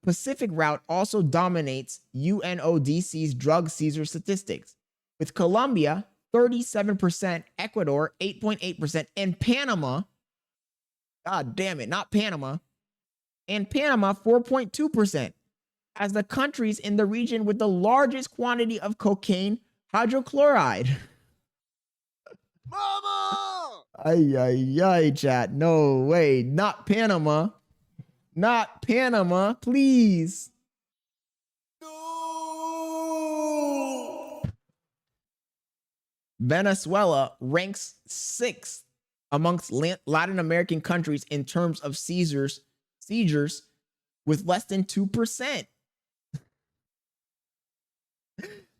Pacific route also dominates UNODC's drug seizure statistics, with Colombia 37%, Ecuador 8.8%, and Panama, god damn it, not Panama, and Panama 4.2%, as the countries in the region with the largest quantity of cocaine hydrochloride. Mama! Ay, ay, ay, chat. No way. Not Panama. Not Panama, please. No! Venezuela ranks 6th amongst Latin American countries in terms of seizures with less than 2%.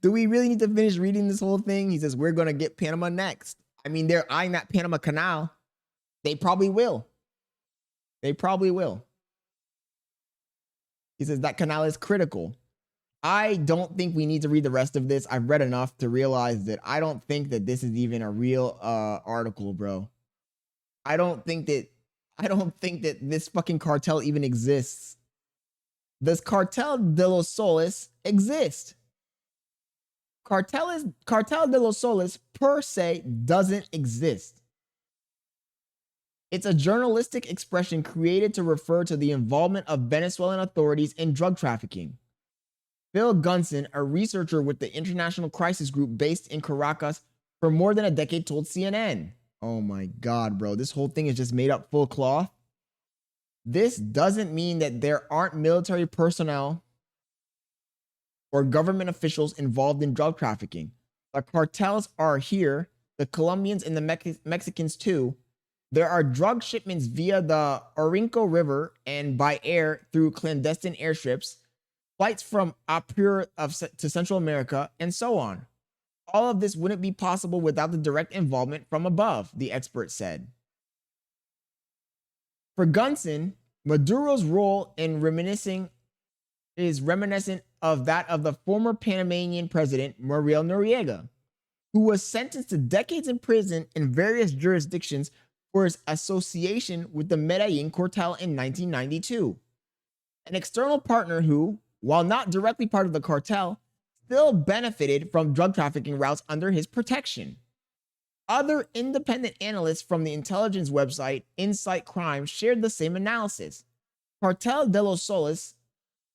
Do we really need to finish reading this whole thing? He says, we're going to get Panama next. I mean, they're eyeing that Panama Canal. They probably will. They probably will. He says that canal is critical. I don't think we need to read the rest of this. I've read enough to realize that I don't think that this is even a real article, bro. I don't think that this fucking cartel even exists. Does Cartel de los Soles exist? Cartel de los Soles per se doesn't exist. It's a journalistic expression created to refer to the involvement of Venezuelan authorities in drug trafficking. Phil Gunson, a researcher with the International Crisis Group based in Caracas for more than a decade, told CNN. Oh my God, bro. This whole thing is just made up full cloth. This doesn't mean that there aren't military personnel or government officials involved in drug trafficking. The cartels are here, the Colombians and the Mexicans too. There are drug shipments via the Orinoco River and by air through clandestine airstrips, flights from Apure to Central America, and so on. All of this wouldn't be possible without the direct involvement from above, the expert said. For Gunson, Maduro's role in is reminiscent of that of the former Panamanian president Muriel Noriega, who was sentenced to decades in prison in various jurisdictions for his association with the Medellin cartel in 1992. An external partner who, while not directly part of the cartel, still benefited from drug trafficking routes under his protection. Other independent analysts from the intelligence website Insight Crime shared the same analysis. Cartel de los Soles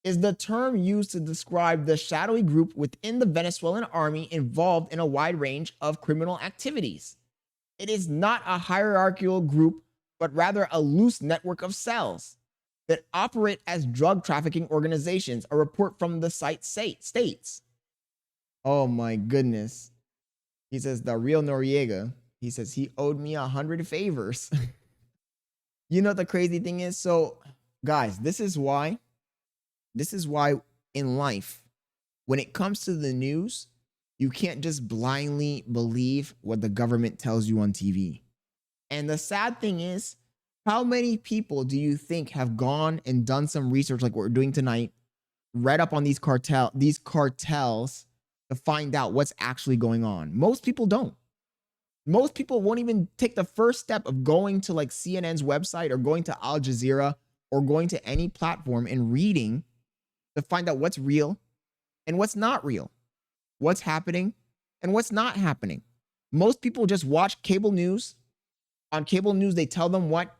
is the term used to describe the shadowy group within the Venezuelan army involved in a wide range of criminal activities. It is not a hierarchical group, but rather a loose network of cells that operate as drug trafficking organizations, a report from the site states. Oh my goodness. He says, the real Noriega, he says he owed me 100 favors. You know what the crazy thing is? So, guys, this is why in life, when it comes to the news, you can't just blindly believe what the government tells you on TV. And the sad thing is, how many people do you think have gone and done some research like what we're doing tonight, read up on these cartels to find out what's actually going on? Most people don't. Most people won't even take the first step of going to like CNN's website or going to Al Jazeera or going to any platform and reading to find out what's real and what's not real, what's happening and what's not happening. Most people just watch cable news. On cable news, they tell them what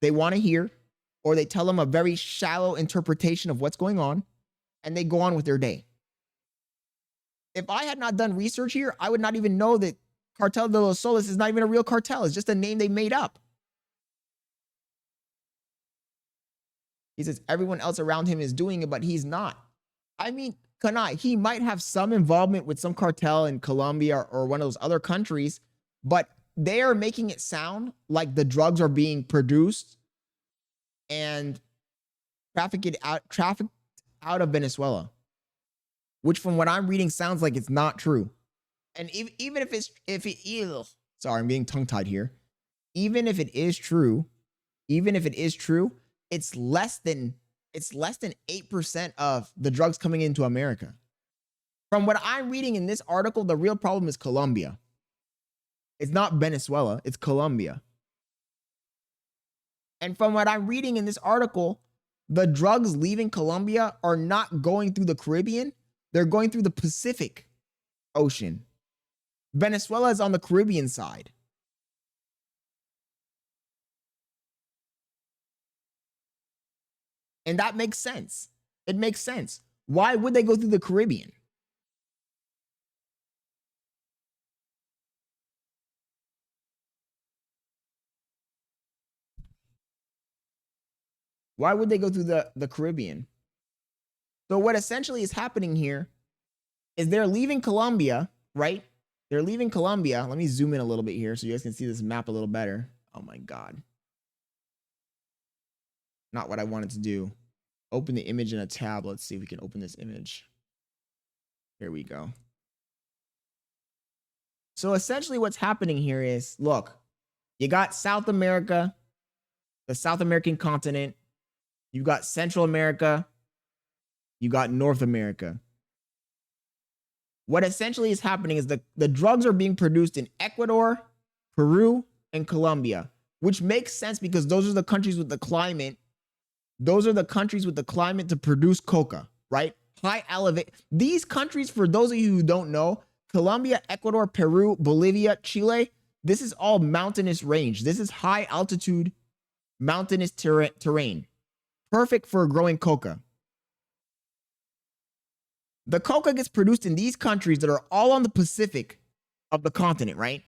they want to hear, or they tell them a very shallow interpretation of what's going on, and they go on with their day. If I had not done research here, I would not even know that Cartel de los Soles is not even a real cartel. It's just a name they made up. He says everyone else around him is doing it, but he's not. I mean, Kanai, he might have some involvement with some cartel in Colombia or one of those other countries, but they are making it sound like the drugs are being produced and trafficked out of Venezuela, which from what I'm reading sounds like it's not true. And even if it is, sorry, I'm getting tongue tied here. Even if it is true, it's less than 8% of the drugs coming into America. From what I'm reading in this article, the real problem is Colombia. It's not Venezuela, it's Colombia. And from what I'm reading in this article, the drugs leaving Colombia are not going through the Caribbean. They're going through the Pacific Ocean. Venezuela is on the Caribbean side. And that makes sense. It makes sense. Why would they go through the Caribbean? Why would they go through the Caribbean? So what essentially is happening here is they're leaving Colombia, right? They're leaving Colombia. Let me zoom in a little bit here so you guys can see this map a little better. Oh my God. Not what I wanted to do. Open the image in a tab. Let's see if we can open this image. Here we go. So essentially what's happening here is, look, you got South America, the South American continent. You got Central America. You got North America. What essentially is happening is the drugs are being produced in Ecuador, Peru, and Colombia, which makes sense because those are the countries with the climate. Those are the countries with the climate to produce coca, right? High elevate. These countries, for those of you who don't know, Colombia, Ecuador, Peru, Bolivia, Chile, this is all mountainous range. This is high altitude mountainous terrain. Perfect for growing coca. The coca gets produced in these countries that are all on the Pacific of the continent, right?